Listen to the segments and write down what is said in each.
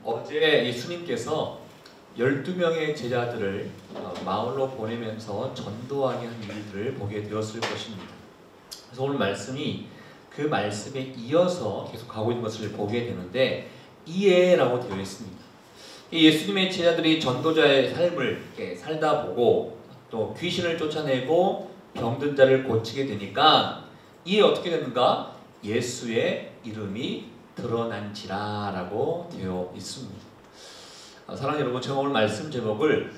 어제 예수님께서 12명의 제자들을 마을로 보내면서 전도하게 한 일들을 보게 되었을 것입니다. 그래서 오늘 말씀이 그 말씀에 이어서 계속 가고 있는 것을 보게 되는데 이해라고 되어 있습니다. 예수님의 제자들이 전도자의 삶을 이렇게 살다 보고 또 귀신을 쫓아내고 병든 자를 고치게 되니까 이에 어떻게 되는가? 예수의 이름이 드러난지라 라고 되어 있습니다. 사랑하는 여러분, 제가 오늘 말씀 제목을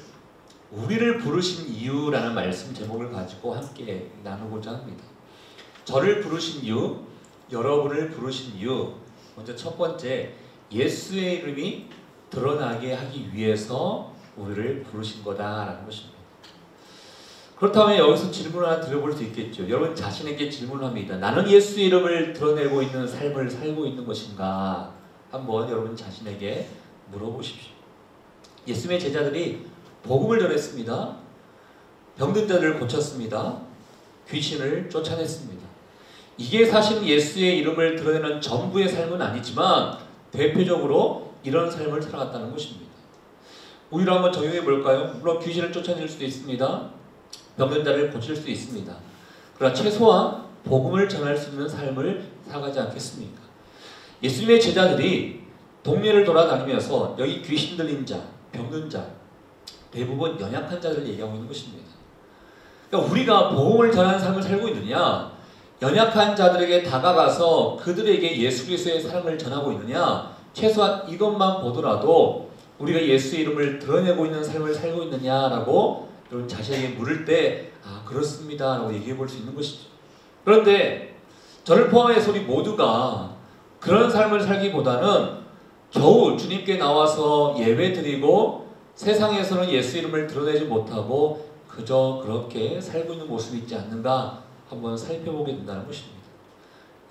우리를 부르신 이유라는 말씀 제목을 가지고 함께 나누고자 합니다. 저를 부르신 이유, 여러분을 부르신 이유, 먼저 첫 번째, 예수의 이름이 드러나게 하기 위해서 우리를 부르신 거다라는 것입니다. 그렇다면 여기서 질문을 하나 드려볼 수 있겠죠. 여러분 자신에게 질문을 합니다. 나는 예수의 이름을 드러내고 있는 삶을 살고 있는 것인가? 한번 여러분 자신에게 물어보십시오. 예수님의 제자들이 복음을 전했습니다. 병든 자를 고쳤습니다. 귀신을 쫓아냈습니다. 이게 사실 예수의 이름을 드러내는 전부의 삶은 아니지만 대표적으로 이런 삶을 살아갔다는 것입니다. 우리로 한번 적용해 볼까요? 물론 귀신을 쫓아낼 수도 있습니다. 병든 자를 고칠 수도 있습니다. 그러나 최소한 복음을 전할 수 있는 삶을 살아가지 않겠습니까? 예수님의 제자들이 동네를 돌아다니면서 여기 귀신 들린 자, 병든 자, 대부분 연약한 자들을 얘기하고 있는 것입니다. 그러니까 우리가 복음을 전하는 삶을 살고 있느냐, 연약한 자들에게 다가가서 그들에게 예수 그리스도의 사랑을 전하고 있느냐, 최소한 이것만 보더라도 우리가 예수의 이름을 드러내고 있는 삶을 살고 있느냐라고 여러분 자신에게 물을 때 그렇습니다 라고 얘기해 볼 수 있는 것이죠. 그런데 저를 포함해서 우리 모두가 그런 삶을 살기보다는 겨우 주님께 나와서 예배 드리고 세상에서는 예수 이름을 드러내지 못하고 그저 그렇게 살고 있는 모습이 있지 않는가 한번 살펴보게 된다는 것입니다.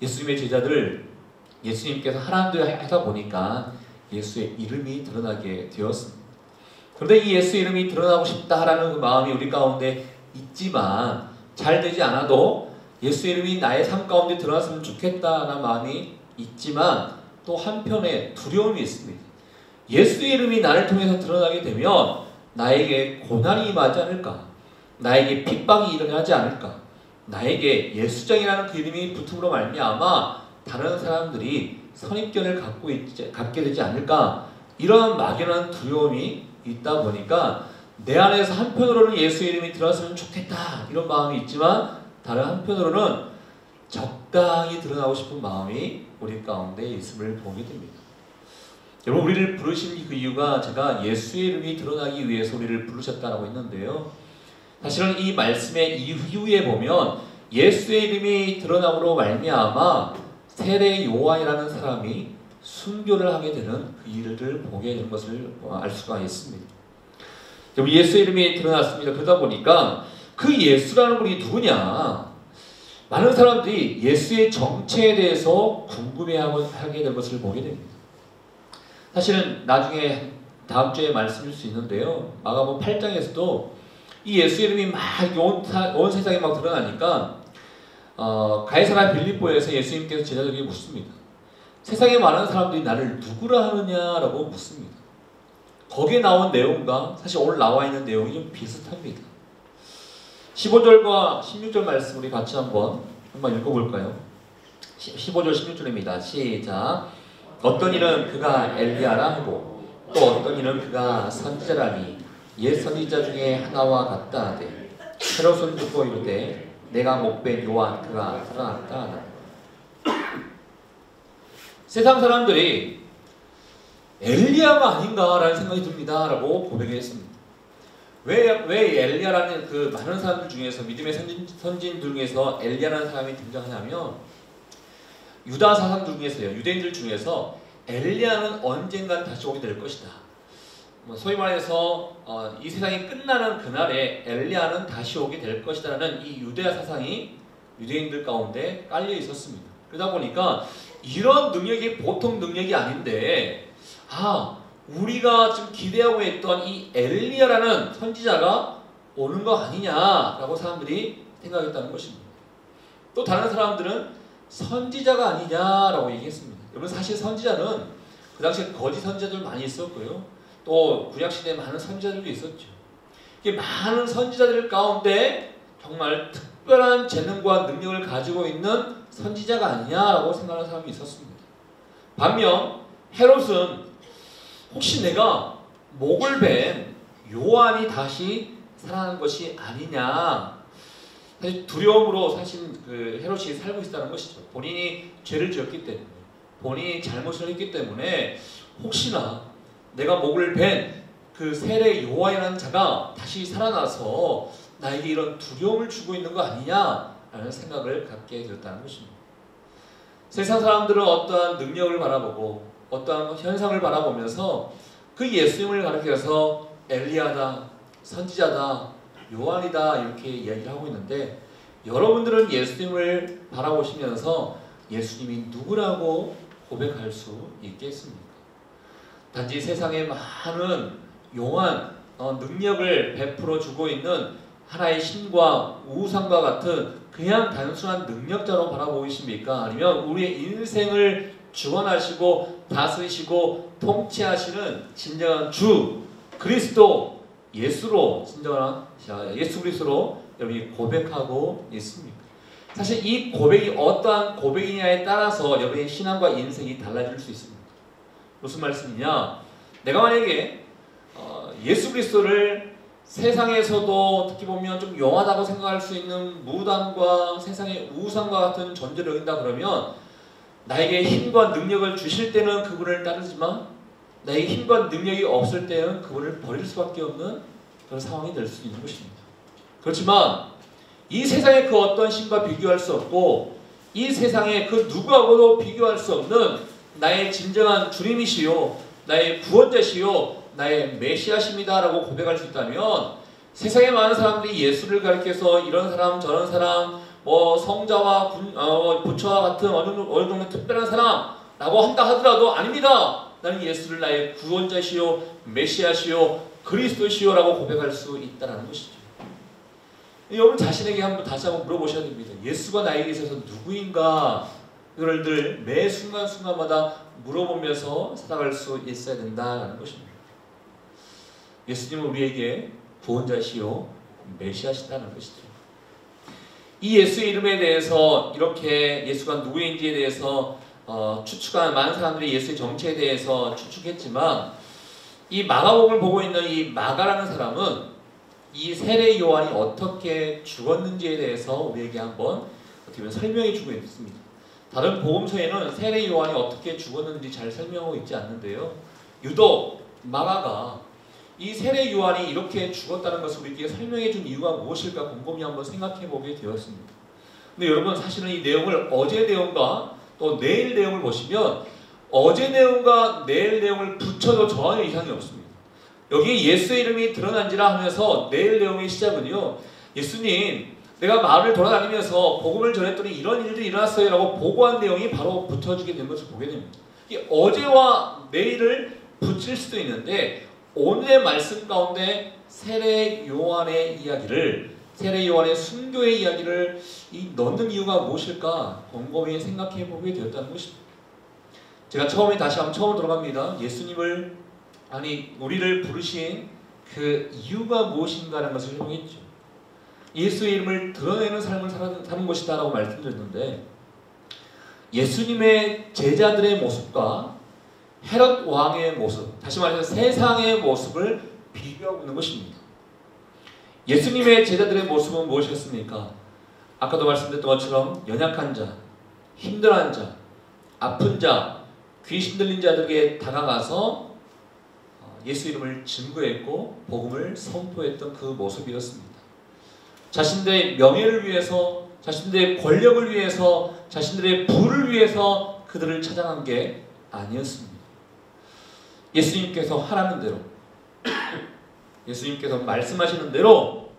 예수님의 제자들, 예수님께서 하나님들 하다 보니까 예수의 이름이 드러나게 되었습니다. 그런데 이 예수의 이름이 드러나고 싶다라는 그 마음이 우리 가운데 있지만 잘 되지 않아도 예수의 이름이 나의 삶 가운데 드러났으면 좋겠다라는 마음이 있지만 또 한편에 두려움이 있습니다. 예수의 이름이 나를 통해서 드러나게 되면 나에게 고난이 임하지 않을까? 나에게 핍박이 일어나지 않을까? 나에게 예수장이라는 그 이름이 붙음으로 말미암아 다른 사람들이 선입견을 갖게 되지 않을까? 이런 막연한 두려움이 있다 보니까 내 안에서 한편으로는 예수의 이름이 드러났으면 좋겠다 이런 마음이 있지만 다른 한편으로는 적당히 드러나고 싶은 마음이 우리 가운데 있음을 보게 됩니다. 여러분, 우리를 부르신 그 이유가 제가 예수의 이름이 드러나기 위해서 우리를 부르셨다라고 했는데요. 사실은 이 말씀의 이후에 보면 예수의 이름이 드러남으로 말미암아 세례 요한이라는 사람이 순교를 하게 되는 그 일을 보게 되는 것을 알 수가 있습니다. 예수의 이름이 드러났습니다. 그러다 보니까 그 예수라는 분이 누구냐? 많은 사람들이 예수의 정체에 대해서 궁금해하게 된 것을 보게 됩니다. 사실은 나중에 다음 주에 말씀일 수 있는데요. 마가복음 8장에서도 이 예수 이름이 막 온 세상에 막 드러나니까 가이사랴 빌립보에서 예수님께서 제자들에게 묻습니다. 세상에 많은 사람들이 나를 누구라 하느냐라고 묻습니다. 거기에 나온 내용과 사실 오늘 나와 있는 내용이 좀 비슷합니다. 15절과 16절 말씀 우리 같이 한번 읽어볼까요? 15절 16절입니다. 시작. 어떤 이는 그가 엘리야라 하고 또 어떤 이는 그가 선지자라니 옛 선지자 중에 하나와 같다 하되 헤롯은 듣고 이르되 내가 목벤 요한 그가 살아났다 하다. 세상 사람들이 엘리야가 아닌가라는 생각이 듭니다 라고 고백했습니다. 왜 엘리야라는 그 많은 사람들 중에서 믿음의 선진 중에서 엘리야라는 사람이 등장하냐면 유다 사상들 중에서요, 유대인들 중에서 엘리야는 언젠간 다시 오게 될 것이다. 소위 말해서 이 세상이 끝나는 그날에 엘리야는 다시 오게 될 것이다라는 이 유대야 사상이 유대인들 가운데 깔려 있었습니다. 그러다 보니까 이런 능력이 보통 능력이 아닌데 우리가 지금 기대하고 있던 이 엘리야라는 선지자가 오는 거 아니냐라고 사람들이 생각했다는 것입니다. 또 다른 사람들은 선지자가 아니냐라고 얘기했습니다. 여러분, 사실 선지자는 그 당시에 거짓 선지자들 많이 있었고요. 또 구약시대에 많은 선지자들도 있었죠. 이 많은 선지자들 가운데 정말 특별한 재능과 능력을 가지고 있는 선지자가 아니냐라고 생각하는 사람이 있었습니다. 반면 헤롯은 혹시 내가 목을 벤 요한이 다시 살아난 것이 아니냐, 사실 두려움으로 사실 그 헤롯이 살고 있다는 것이죠. 본인이 죄를 지었기 때문에, 본인이 잘못을 했기 때문에 혹시나 내가 목을 벤 그 세례 요한이라는 자가 다시 살아나서 나에게 이런 두려움을 주고 있는 거 아니냐라는 생각을 갖게 되었다는 것입니다. 세상 사람들은 어떠한 능력을 바라보고 어떠한 현상을 바라보면서 그 예수님을 가리켜서 엘리야다, 선지자다, 요한이다 이렇게 이야기를 하고 있는데, 여러분들은 예수님을 바라보시면서 예수님이 누구라고 고백할 수 있겠습니까? 단지 세상에 많은 용한 능력을 베풀어 주고 있는 하나의 신과 우상과 같은 그냥 단순한 능력자로 바라보이십니까? 아니면 우리의 인생을 주관하시고 다스리시고 통치하시는 진정한 주 그리스도 예수로, 진정한 예수 그리스도로 여러분이 고백하고 있습니까? 사실 이 고백이 어떠한 고백이냐에 따라서 여러분의 신앙과 인생이 달라질 수 있습니다. 무슨 말씀이냐? 내가 만약에 예수 그리스도를 세상에서도 특히 보면 좀 용하다고 생각할 수 있는 무당과 세상의 우상과 같은 존재를 여긴다 그러면, 나에게 힘과 능력을 주실 때는 그분을 따르지만 나에게 힘과 능력이 없을 때는 그분을 버릴 수밖에 없는 그런 상황이 될 수 있는 것입니다. 그렇지만 이 세상의 그 어떤 신과 비교할 수 없고 이 세상의 그 누구하고도 비교할 수 없는 나의 진정한 주님이시요, 나의 구원자시요, 나의 메시아십니다 라고 고백할 수 있다면, 세상에 많은 사람들이 예수를 가리켜서 이런 사람 저런 사람, 성자와 부처와 같은 어느 정도 특별한 사람 라고 한다 하더라도, 아닙니다, 나는 예수를 나의 구원자시요 메시아시요 그리스도시요 라고 고백할 수 있다는 것이죠. 여러분 자신에게 다시 한번 물어보셔야 됩니다. 예수가 나에게 있어서 누구인가? 이걸 늘 매 순간순간마다 물어보면서 살아갈 수 있어야 된다는 것입니다. 예수님은 우리에게 구원자시요 메시아시다는 것이죠. 이 예수의 이름에 대해서, 이렇게 예수가 누구인지에 대해서 추측한 많은 사람들이 예수의 정체에 대해서 추측했지만, 이 마가복음을 보고 있는 이 마가라는 사람은 이 세례 요한이 어떻게 죽었는지에 대해서 우리에게 한번 어떻게 보면 설명해 주고 있습니다. 다른 복음서에는 세례 요한이 어떻게 죽었는지 잘 설명하고 있지 않는데요, 유독 마가가 이 세례 요한이 이렇게 죽었다는 것을 우리에게 설명해 준 이유가 무엇일까 곰곰이 한번 생각해 보게 되었습니다. 근데 여러분 사실은 이 내용을 어제 내용과 또 내일 내용을 보시면 어제 내용과 내일 내용을 붙여도 전혀 이상이 없습니다. 여기 예수의 이름이 드러난지라 하면서 내일 내용의 시작은요, 예수님 내가 마을을 돌아다니면서 복음을 전했더니 이런 일들이 일어났어요 라고 보고한 내용이 바로 붙여지게 된 것을 보게 됩니다. 이게 어제와 내일을 붙일 수도 있는데, 오늘의 말씀 가운데 세례 요한의 이야기를, 세례 요한의 순교의 이야기를 넣는 이유가 무엇일까 곰곰이 생각해 보게 되었다는 것입니다. 제가 다시 한번 처음으로 돌아갑니다. 예수님을, 우리를 부르신 그 이유가 무엇인가라는 것을 설명했죠. 예수의 이름을 드러내는 삶을 사는 것이다 라고 말씀드렸는데, 예수님의 제자들의 모습과 헤롯 왕의 모습, 다시 말해서 세상의 모습을 비교하고 있는 것입니다. 예수님의 제자들의 모습은 무엇이었습니까? 아까도 말씀드렸던 것처럼 연약한 자, 힘들어한 자, 아픈 자, 귀신 들린 자들에게 다가가서 예수 이름을 증거했고 복음을 선포했던 그 모습이었습니다. 자신들의 명예를 위해서, 자신들의 권력을 위해서, 자신들의 부를 위해서 그들을 찾아간 게 아니었습니다. 예수님께서 하라는 대로, 예수님께서 말씀하시는 대로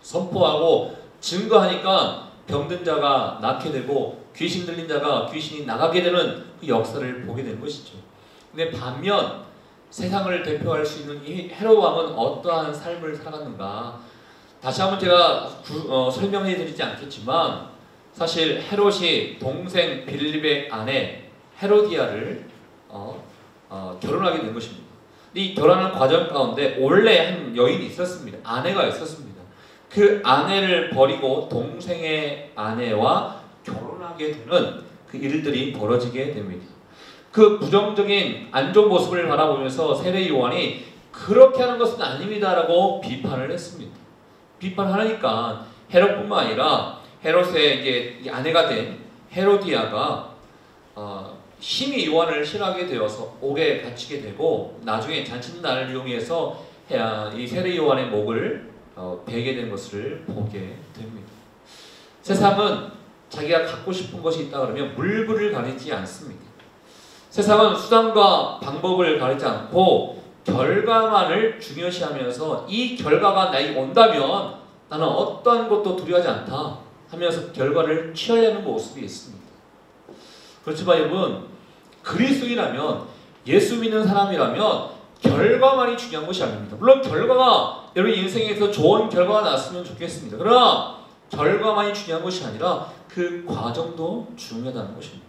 선포하고 증거하니까 병든 자가 낫게 되고 귀신 들린 자가 귀신이 나가게 되는 그 역사를 보게 되는 것이죠. 근데 반면 세상을 대표할 수 있는 이 헤롯 왕은 어떠한 삶을 살아갔는가? 다시 한번 제가 설명해 드리지 않겠지만, 사실 헤롯이 동생 빌립의 아내 헤로디아를 결혼하게 된 것입니다. 이 결혼하는 과정 가운데 원래 한 여인이 있었습니다. 아내가 있었습니다. 그 아내를 버리고 동생의 아내와 결혼하게 되는 그 일들이 벌어지게 됩니다. 그 부정적인 안 좋은 모습을 바라보면서 세례 요한이 그렇게 하는 것은 아닙니다라고 비판을 했습니다. 비판하니까 헤롯뿐만 아니라 헤롯의 이제 아내가 된 헤로디아가 심히 요한을 싫어하게 되어서 오래 갇히게 되고 나중에 잔칫날을 이용해서 이 세례 요한의 목을 베게 된 것을 보게 됩니다. 세상은 자기가 갖고 싶은 것이 있다 그러면 물불을 가리지 않습니다. 세상은 수단과 방법을 가리지 않고 결과만을 중요시하면서 이 결과가 나에게 온다면 나는 어떠한 것도 두려워하지 않다 하면서 결과를 취하려는 모습이 있습니다. 그렇지만 여러분, 그리스도인이라면, 예수 믿는 사람이라면 결과만이 중요한 것이 아닙니다. 물론 결과가 여러분 인생에서 좋은 결과가 났으면 좋겠습니다. 그러나 결과만이 중요한 것이 아니라 그 과정도 중요하다는 것입니다.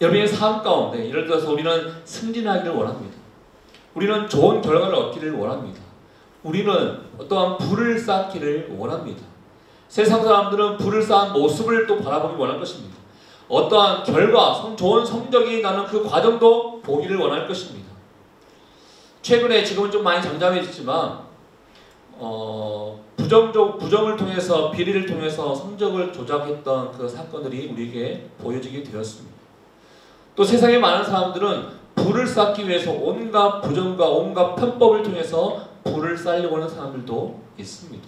여러분의 삶 가운데 예를 들어서 우리는 승진하기를 원합니다. 우리는 좋은 결과를 얻기를 원합니다. 우리는 어떠한 부를 쌓기를 원합니다. 세상 사람들은 부를 쌓은 모습을 또 바라보기 원할 것입니다. 어떠한 결과, 좋은 성적이 나는 그 과정도 보기를 원할 것입니다. 최근에 지금은 좀 많이 잠잠해졌지만 부정을 통해서 비리를 통해서 성적을 조작했던 그 사건들이 우리에게 보여지게 되었습니다. 또 세상에 많은 사람들은 부를 쌓기 위해서 온갖 부정과 온갖 편법을 통해서 부를 쌓으려고 하는 사람들도 있습니다.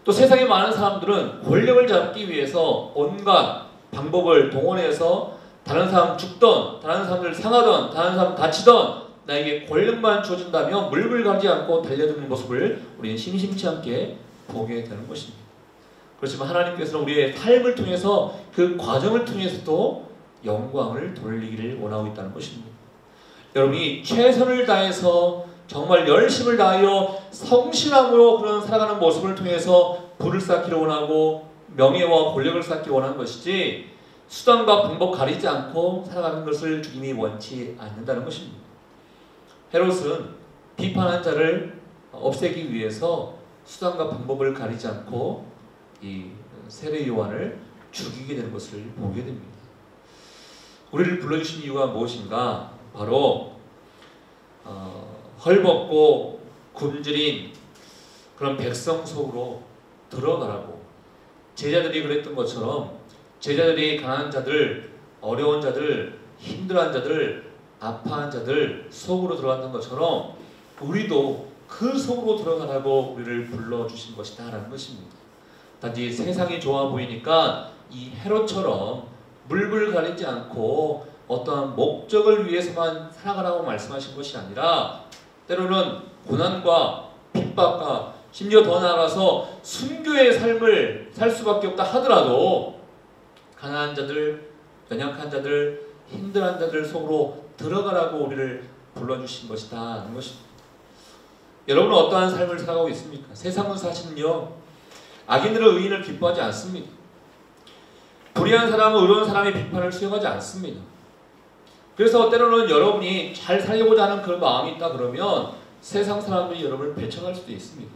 또 세상에 많은 사람들은 권력을 잡기 위해서 온갖 방법을 동원해서 다른 사람 죽던, 다른 사람들 상하던, 다른 사람 다치던 나에게 권력만 주어진다면 물불 가리지 않고 달려드는 모습을 우리는 심심치 않게 보게 되는 것입니다. 그렇지만 하나님께서는 우리의 삶을 통해서 그 과정을 통해서도 영광을 돌리기를 원하고 있다는 것입니다. 여러분이 최선을 다해서 정말 열심을 다하여 성실함으로 그런 살아가는 모습을 통해서 부를 쌓기를 원하고 명예와 권력을 쌓기 원하는 것이지 수단과 방법 가리지 않고 살아가는 것을 주님이 원치 않는다는 것입니다. 헤롯은 비판한 자를 없애기 위해서 수단과 방법을 가리지 않고 이 세례 요한을 죽이게 되는 것을 보게 됩니다. 우리를 불러주신 이유가 무엇인가? 바로 헐벗고 굶주린 그런 백성 속으로 들어가라고. 제자들이 그랬던 것처럼 제자들이 가난한 자들, 어려운 자들, 힘들어한 자들, 아파한 자들 속으로 들어갔던 것처럼 우리도 그 속으로 들어가라고 우리를 불러주신 것이다 라는 것입니다. 단지 세상이 좋아 보이니까 이 헤롯처럼 물불 가리지 않고 어떠한 목적을 위해서만 살아가라고 말씀하신 것이 아니라 때로는 고난과 핍박과 심지어 더 나아가서 순교의 삶을 살 수밖에 없다 하더라도 가난한 자들, 연약한 자들, 힘들한 자들 속으로 들어가라고 우리를 불러주신 것이다 하는 것입니다. 여러분은 어떠한 삶을 살아가고 있습니까? 세상은 사실은요, 악인들은 의인을 기뻐하지 않습니다. 불의한 사람은 의로운 사람의 비판을 수용하지 않습니다. 그래서 때로는 여러분이 잘 살려고자 하는 그런 마음이 있다 그러면 세상 사람들이 여러분을 배척할 수도 있습니다.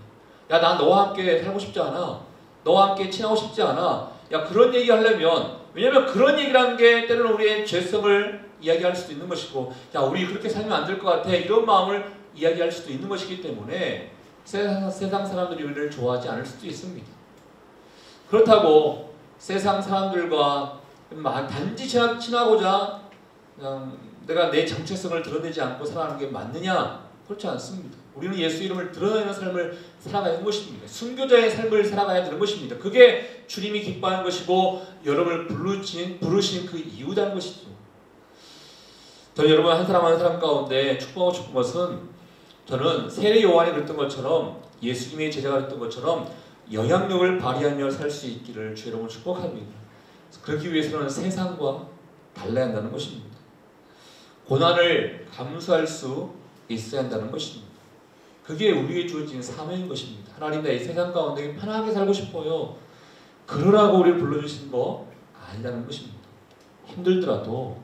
야, 난 너와 함께 살고 싶지 않아. 너와 함께 친하고 싶지 않아. 야, 그런 얘기 하려면, 왜냐면 그런 얘기라는 게 때로는 우리의 죄성을 이야기할 수도 있는 것이고, 야, 우리 그렇게 살면 안 될 것 같아. 이런 마음을 이야기할 수도 있는 것이기 때문에 세상 사람들이 우리를 좋아하지 않을 수도 있습니다. 그렇다고 세상 사람들과 단지 친하고자 그냥 내가 내 정체성을 드러내지 않고 살아가는 게 맞느냐? 그렇지 않습니다. 우리는 예수 이름을 드러내는 삶을 살아가야 하는 것입니다. 순교자의 삶을 살아가야 되는 것입니다. 그게 주님이 기뻐하는 것이고 여러분을 부르신 그 이유라는 것이죠. 저는 여러분 한 사람 한 사람 가운데 축복하고 싶은 것은, 저는 세례 요한이 그랬던 것처럼 예수님의 제자가 그랬던 것처럼 영향력을 발휘하며 살 수 있기를 주 여러분 축복합니다. 그러기 위해서는 세상과 달라야 한다는 것입니다. 고난을 감수할 수 있어야 한다는 것입니다. 그게 우리에게 주어진 사명인 것입니다. 하나님, 나 이 세상 가운데 편하게 살고 싶어요. 그러라고 우리를 불러주신 거 아니라는 것입니다. 힘들더라도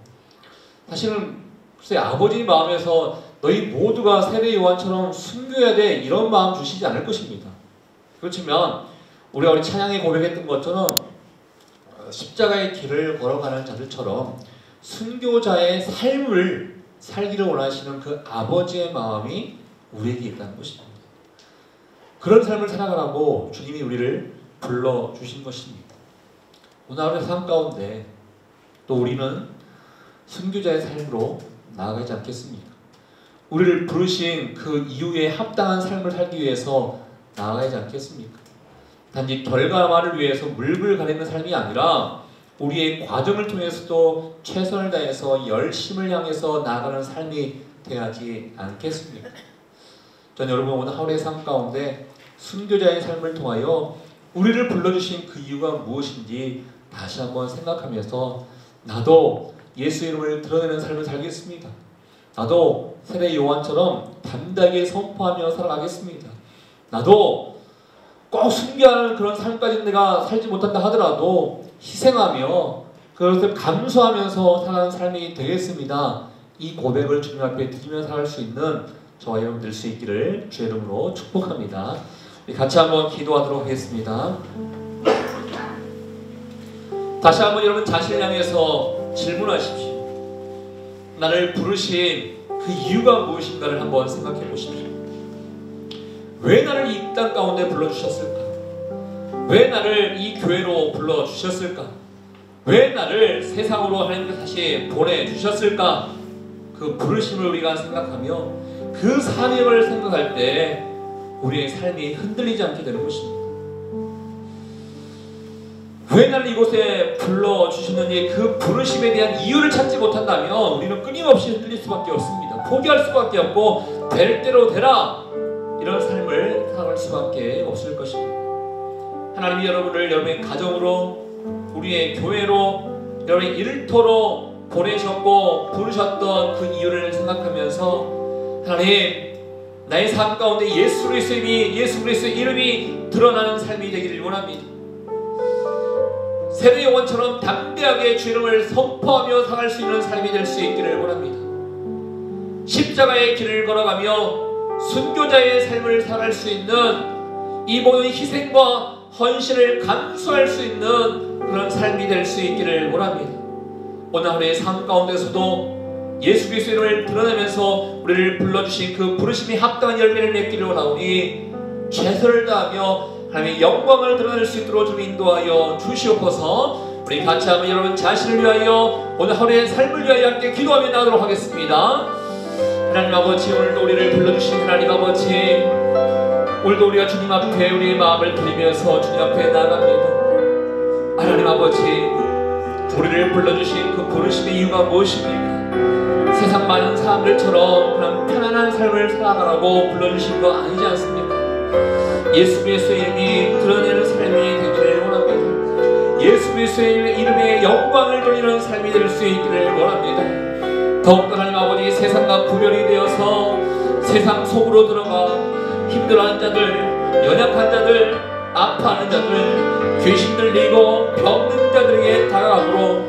사실은 글쎄 아버지 마음에서 너희 모두가 세례 요한처럼 순교해야 돼 이런 마음 주시지 않을 것입니다. 그렇지만 우리 찬양에 고백했던 것처럼 십자가의 길을 걸어가는 자들처럼 순교자의 삶을 살기를 원하시는 그 아버지의 마음이 우리에게 있다는 것입니다. 그런 삶을 살아가라고 주님이 우리를 불러주신 것입니다. 오늘 하루의 삶 가운데 또 우리는 순교자의 삶으로 나아가지 않겠습니까? 우리를 부르신 그 이후에 합당한 삶을 살기 위해서 나아가지 않겠습니까? 단지 결과만을 위해서 물불 가리는 삶이 아니라 우리의 과정을 통해서도 최선을 다해서 열심을 향해서 나아가는 삶이 되어야지 않겠습니까? 전 여러분 오늘 하루의 삶 가운데 순교자의 삶을 통하여 우리를 불러주신 그 이유가 무엇인지 다시 한번 생각하면서 나도 예수 이름을 드러내는 삶을 살겠습니다. 나도 세례 요한처럼 담대하게 선포하며 살아가겠습니다. 나도 꼭 순교하는 그런 삶까지 내가 살지 못한다 하더라도 희생하며 그것을 감수하면서 살아가는 삶이 되겠습니다. 이 고백을 주님 앞에 드리며 살아갈 수 있는 저와 여러분 될 수 있기를 주의 이름으로 축복합니다. 같이 한번 기도하도록 하겠습니다. 다시 한번 여러분 자신을 향해서 질문하십시오. 나를 부르신 그 이유가 무엇인가를 한번 생각해 보십시오. 왜 나를 이 땅 가운데 불러주셨을까? 왜 나를 이 교회로 불러주셨을까? 왜 나를 세상으로 하나님께서 다시 보내주셨을까? 그 부르심을 우리가 생각하며 그 사명을 생각할 때 우리의 삶이 흔들리지 않게 되는 것입니다. 왜 나를 이곳에 불러주셨는지 그 부르심에 대한 이유를 찾지 못한다면 우리는 끊임없이 흔들릴 수밖에 없습니다. 포기할 수밖에 없고 될 대로 되라 이런 삶을 살아갈 수밖에 없을 것입니다. 하나님이 여러분을 여러분의 가정으로 우리의 교회로 여러분의 일터로 보내셨고 부르셨던 그 이유를 생각하면서 하나님 나의 삶 가운데 예수 그리스도의 이름이 드러나는 삶이 되기를 원합니다. 세례 요한처럼 담대하게 주 이름을 선포하며 살아갈 수 있는 삶이 될 수 있기를 원합니다. 십자가의 길을 걸어가며 순교자의 삶을 살아갈 수 있는 이 모든 희생과 헌신을 감수할 수 있는 그런 삶이 될 수 있기를 원합니다. 오늘 하루의 삶 가운데서도 예수 그리스도의 이름을 드러내면서 우리를 불러주신 그 부르심이 합당한 열매를 맺기를 원하오니 최선을 다하며 하나님의 영광을 드러낼 수 있도록 좀 인도하여 주시옵소서. 우리 같이 한번 여러분 자신을 위하여 오늘 하루의 삶을 위하여 함께 기도하며 나가도록 하겠습니다. 하나님 아버지, 오늘도 우리를 불러주신 하나님 아버지, 오늘도 우리가 주님 앞에 우리의 마음을 드리면서 주님 앞에 나아갑니다. 하나님 아버지, 우리를 불러주신 그 부르심의 이유가 무엇입니까? 세상 많은 사람들처럼 그런 편안한 삶을 살아가라고 불러주신 거 아니지 않습니까? 예수 그리스도의 이름이 드러내는 삶이 되기를 원합니다. 예수 그리스도의 이름의 영광을 돌리는 삶이 될 수 있기를 원합니다. 더욱더 하나님 아버지, 세상과 구별이 되어서 세상 속으로 들어가 힘들어하는 자들, 연약한 자들, 아파하는 자들, 귀신 들리고 병든 자들에게 다가가므로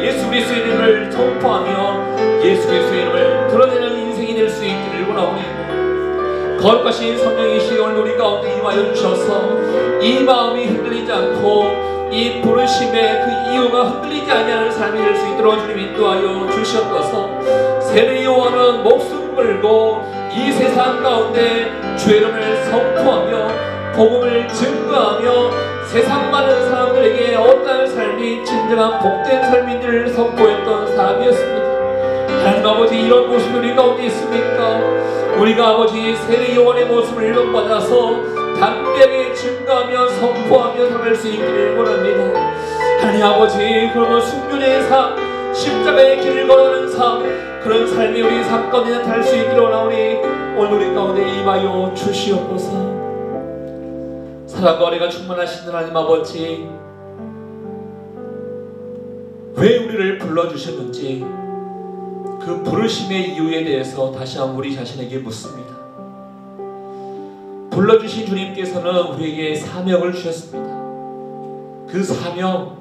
예수 그리스도의 이름을 선포하며 예수 그리스도의 이름을 드러내는 인생이 될 수 있기를 원하오니 거룩하신 성령이시여 오늘 우리 가운데 임하여 주셔서 이 마음이 흔들리지 않고 이 부르심의 그 이유가 흔들리지 아니하는 삶이 될 수 있도록 주님 인도하여 주시옵소서. 세례 요한은 목숨 걸고 이 세상 가운데 주의 이름을 선포하며 복음을 증거하며 세상 많은 사람들에게 어떠한 삶이 진정한 복된 삶인지를 선포했던 사람이었습니다. 하나님 아버지, 이런 모습이 우리 가운데 있습니까? 우리가 아버지 세례 요한의 모습을 일컬어서 담대하게 증거하며 선포하며 살아갈 수 있기를 원합니다. 하나님 아버지, 그러면 순교자의 삶, 십자가의 길을 걸어가는 삶, 그런 삶이 우리 삶 가운데 나타날 수 있기를 원하오니 오늘 우리 가운데 임하여 주시옵소서. 사랑과 은혜가 충만하신 하나님 아버지, 왜 우리를 불러주셨는지 그 부르심의 이유에 대해서 다시 한번 우리 자신에게 묻습니다. 불러주신 주님께서는 우리에게 사명을 주셨습니다. 그 사명,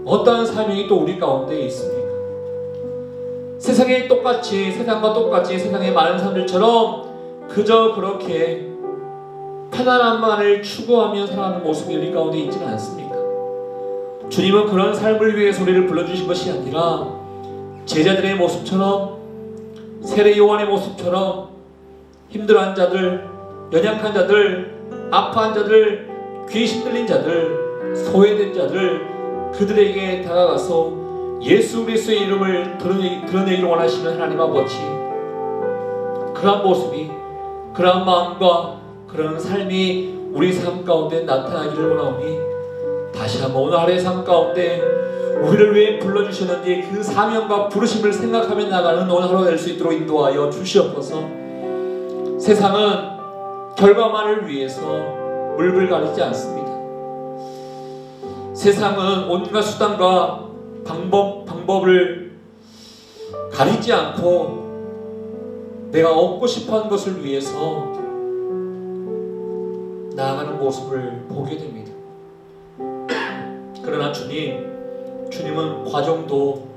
어떠한 삶이 또 우리 가운데 있습니까? 세상과 똑같이 세상의 많은 사람들처럼 그저 그렇게 편안함만을 추구하며 살아가는 모습이 우리 가운데 있지는 않습니까? 주님은 그런 삶을 위해서 우리를 불러주신 것이 아니라 제자들의 모습처럼, 세례 요한의 모습처럼 힘들어한 자들, 연약한 자들, 아파한 자들, 귀신 들린 자들, 소외된 자들, 그들에게 다가가서 예수 그리스도의 이름을 드러내기를 원하시는 하나님 아버지, 그러한 모습이, 그러한 마음과 그런 삶이 우리 삶 가운데 나타나기를 원하오니, 다시 한번 오늘 하루의 삶 가운데 우리를 왜 불러주셨는지 그 사명과 부르심을 생각하며 나가는 오늘 하루 될 수 있도록 인도하여 주시옵소서. 세상은 결과만을 위해서 물불 가리지 않습니다. 세상은 온갖 수단과 방법을 가리지 않고 내가 얻고 싶어하는 것을 위해서 나아가는 모습을 보게 됩니다. 그러나 주님은 과정도,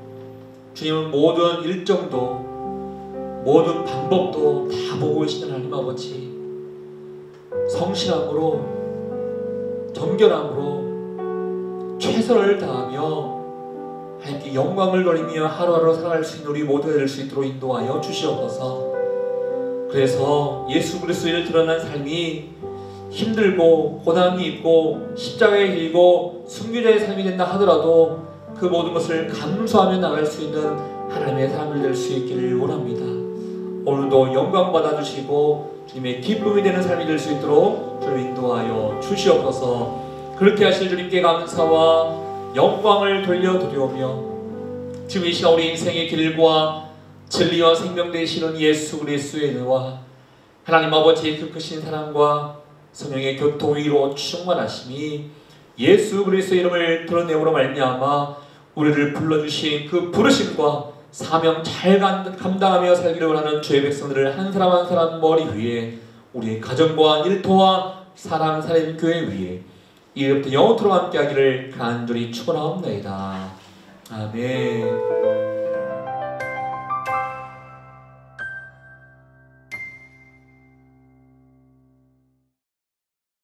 주님은 모든 일정도, 모든 방법도 다 보고 계시는 하나님 아버지, 성실함으로, 정결함으로 최선을 다하며 하나님께 영광을 돌리며 하루하루 살아갈 수 있는 우리 모두가 될 수 있도록 인도하여 주시옵소서. 그래서 예수 그리스도를 드러난 삶이 힘들고 고난이 있고 십자가의 길고 순교자의 삶이 된다 하더라도 그 모든 것을 감수하며 나갈 수 있는 하나님의 삶을 될 수 있기를 원합니다. 오늘도 영광 받아주시고 주님의 기쁨이 되는 삶이 될 수 있도록 주를 인도하여 주시옵소서. 그렇게 하실 주님께 감사와 영광을 돌려드리오며 지금 이 시간 우리 인생의 길과 진리와 생명 되시는 예수 그리스도의 은혜와 하나님 아버지의 그 크신 사랑과 성령의 교통위로 충만하심이 예수 그리스도의 이름을 드러내므로 말미암아 우리를 불러주신 그 부르심과 사명 잘 감당하며 살기를 원하는 주의 백성들을 한 사람 한 사람 머리 위에, 우리의 가정과 일터와 사랑 살림 교회 위에 이제부터 영원토록 함께하기를 간절히 축원하옵나이다. 아멘.